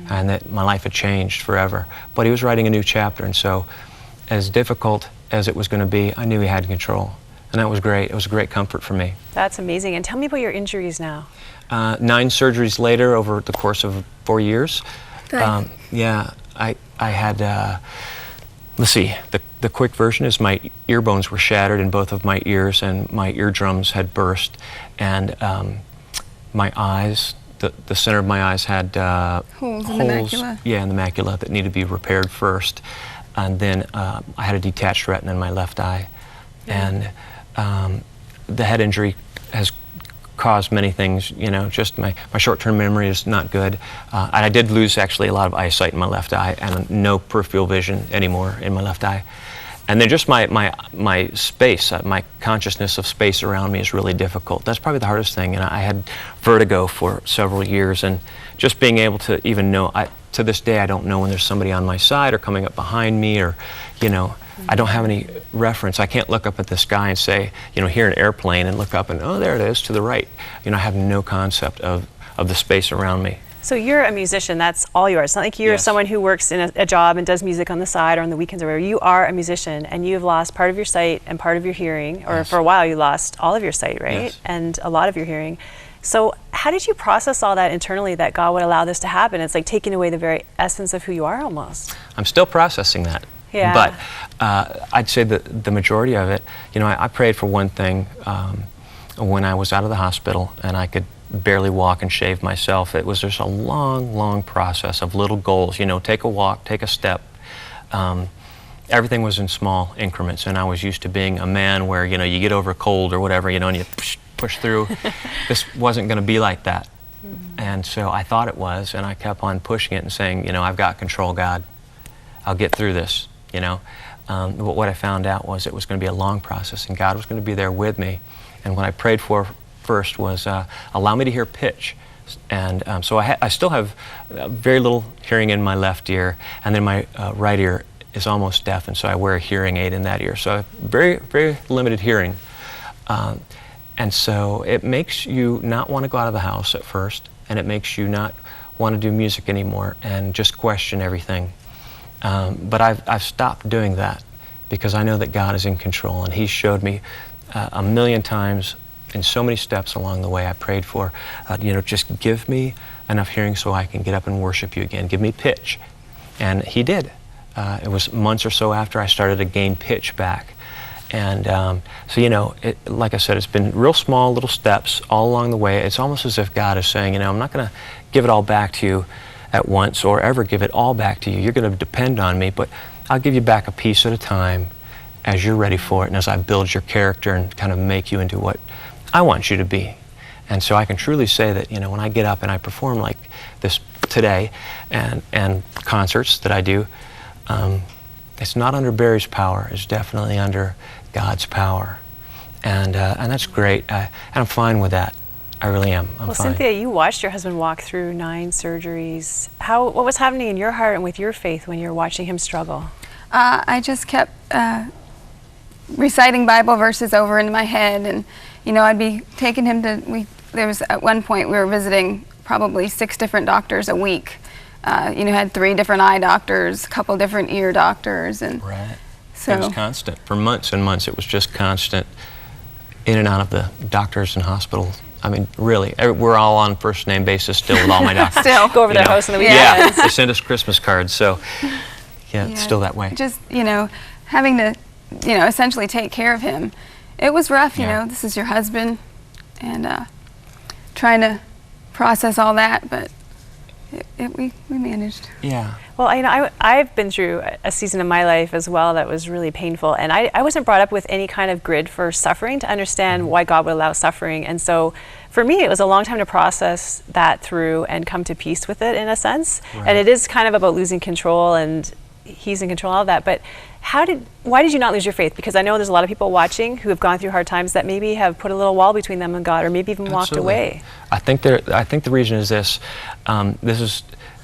and that my life had changed forever. But he was writing a new chapter, and so as difficult as it was going to be, I knew he had control. And that was great. It was a great comfort for me. That's amazing. And tell me about your injuries now. 9 surgeries later, over the course of 4 years. Yeah, I had, let's see, the quick version is my ear bones were shattered in both of my ears, and my eardrums had burst, and my eyes, the center of my eyes had holes in the macula. Yeah, in the macula that needed to be repaired first. And then I had a detached retina in my left eye. And the head injury has caused many things, you know, just my short-term memory is not good. And I did lose actually a lot of eyesight in my left eye, and no peripheral vision anymore in my left eye. And then just my space, my consciousness of space around me is really difficult. That's probably the hardest thing. And I had vertigo for several years, and just being able to even know, to this day I don't know when there's somebody on my side or coming up behind me, or, you know, I don't have any reference. I can't look up at the sky and say, you know, hear an airplane and look up and, oh, there it is to the right. You know, I have no concept of the space around me. So you're a musician, that's all yours. It's not like you're someone who works in a job and does music on the side or on the weekends or whatever. You are a musician, and you've lost part of your sight and part of your hearing, or for a while you lost all of your sight, right? Yes. And a lot of your hearing. So how did you process all that internally, that God would allow this to happen? It's like taking away the very essence of who you are almost. I'm still processing that. Yeah. But I'd say that the majority of it, you know, I prayed for one thing when I was out of the hospital and I could barely walk and shave myself. It was just a long, long process of little goals. You know, take a walk, take a step. Everything was in small increments, and I was used to being a man where, you know, you get over a cold or whatever, you know, and you push through. This wasn't going to be like that. And so I thought it was, and I kept on pushing it and saying, you know, I've got control, God. I'll get through this, you know. But what I found out was it was going to be a long process, and God was going to be there with me. And what I prayed for first was allow me to hear pitch. And so I still have very little hearing in my left ear, and then my right ear is almost deaf, and so I wear a hearing aid in that ear. So I have very, very limited hearing. And so it makes you not want to go out of the house at first, and it makes you not want to do music anymore and just question everything. But I've stopped doing that because I know that God is in control, and He showed me a million times in so many steps along the way. I prayed for, you know, just give me enough hearing so I can get up and worship you again. Give me pitch. And He did. It was months or so after I started to gain pitch back. And so, you know, like I said, it's been real small little steps all along the way. It's almost as if God is saying, you know, I'm not going to give it all back to you at once or ever give it all back to you. You're going to depend on me, but I'll give you back a piece at a time as you're ready for it and as I build your character and kind of make you into what I want you to be. And so I can truly say that, you know, when I get up and I perform like this today and concerts that I do, it's not under Barry's power. It's definitely under God's power. And that's great. And I'm fine with that. I really am. I'm fine. Cynthia, you watched your husband walk through 9 surgeries. What was happening in your heart and with your faith when you were watching him struggle? I just kept reciting Bible verses over in my head, and you know, I'd be taking him to. There was at one point we were visiting probably 6 different doctors a week. You know, had 3 different eye doctors, a couple different ear doctors, and so it was constant for months and months. It was just constant in and out of the doctors and hospitals. I mean, really, we're all on first name basis still with all my doctors. Still go over their house on the weekends. Yeah, they send us Christmas cards. So, yeah, it's still that way. Just, you know, having to, you know, essentially take care of him. It was rough, you know. This is your husband, and trying to process all that, but we managed. Yeah. Well, you know, I've been through a season of my life as well that was really painful, and I wasn't brought up with any kind of grid for suffering to understand why God would allow suffering. And so for me, it was a long time to process that through and come to peace with it in a sense. Right. And it is kind of about losing control, and He's in control of that. But why did you not lose your faith? Because I know there's a lot of people watching who have gone through hard times that maybe have put a little wall between them and God, or maybe even walked away. I think the reason is this.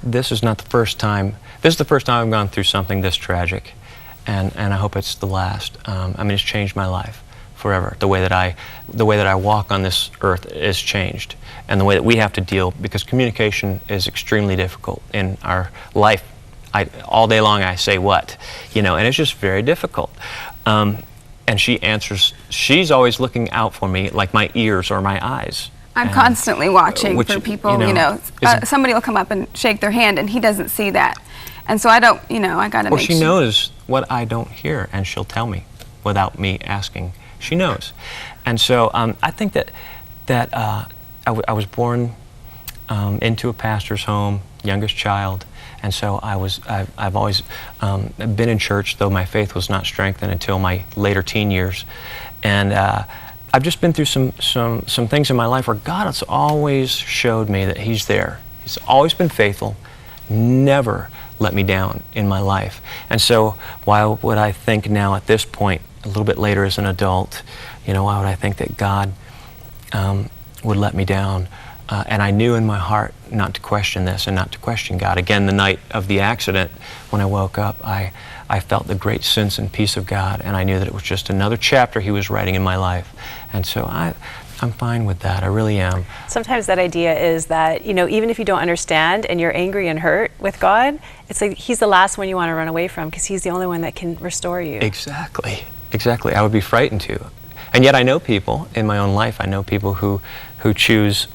This is not the first time. This is the first time I've gone through something this tragic, and I hope it's the last. I mean, it's changed my life forever. The way that I walk on this earth is changed, and the way that we have to deal, because communication is extremely difficult in our life. All day long I say what, and it's just very difficult. And she answers. She's always looking out for me, like my ears or my eyes. I'm constantly watching for people. Somebody will come up and shake their hand, and he doesn't see that, and so I don't. I gotta. Or she knows what I don't hear, and she'll tell me without me asking. She knows, and so I think that I was born into a pastor's home, youngest child, and so I've always been in church, though my faith was not strengthened until my later teen years, and I've just been through some things in my life where God has always showed me that He's there. He's always been faithful, never let me down in my life. And so why would I think now at this point, a little bit later as an adult, why would I think that God would let me down? And I knew in my heart not to question this and not to question God. Again, the night of the accident, when I woke up, I felt the great sense and peace of God, and I knew that it was just another chapter He was writing in my life. And so I'm fine with that. I really am. Sometimes that idea is that, even if you don't understand and you're angry and hurt with God, it's like He's the last one you want to run away from, because He's the only one that can restore you. Exactly. I would be frightened to. And yet I know people in my own life, I know people who choose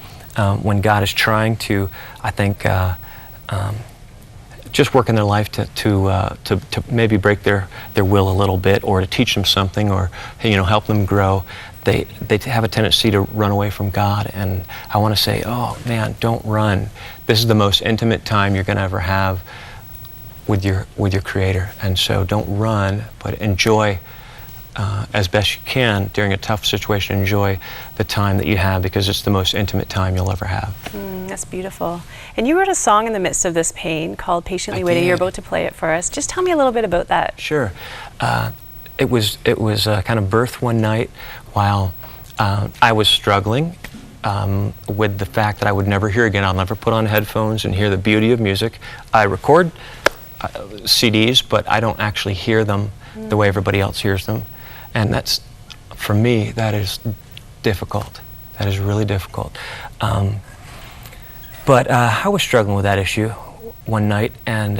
when God is trying to, I think, just work in their life to maybe break their will a little bit, or to teach them something, or help them grow. They have a tendency to run away from God, and I want to say, oh man, don't run. This is the most intimate time you're going to ever have with your Creator, and so don't run, but enjoy as best you can during a tough situation. Enjoy the time that you have, because it's the most intimate time you'll ever have. That's beautiful. And you wrote a song in the midst of this pain called Patiently Waiting. You're about to play it for us. Just tell me a little bit about that. Sure. It was kind of birthed one night while I was struggling with the fact that I would never hear again. I'll never put on headphones and hear the beauty of music. I record CDs, but I don't actually hear them the way everybody else hears them. And that's, for me, that is difficult. That is really difficult. But I was struggling with that issue one night, and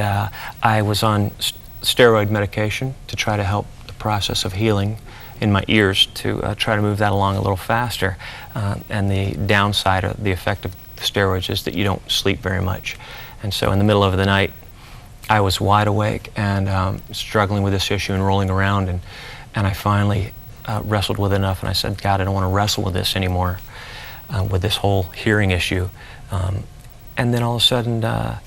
I was on steroid medication to try to help the process of healing in my ears, to try to move that along a little faster. And the downside of the effect of the steroids is that you don't sleep very much. And so in the middle of the night, I was wide awake and struggling with this issue and rolling around, and I finally wrestled with it enough, and I said, God, I don't want to wrestle with this anymore, with this whole hearing issue. And then all of a sudden,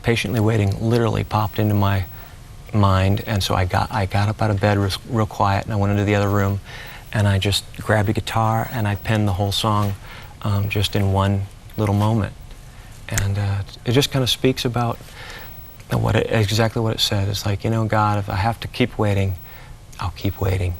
Patiently Waiting literally popped into my mind, and so I got up out of bed real quiet, and I went into the other room, and I just grabbed a guitar and I penned the whole song just in one little moment. And it just kind of speaks about exactly what it said. It's like, God, if I have to keep waiting, I'll keep waiting.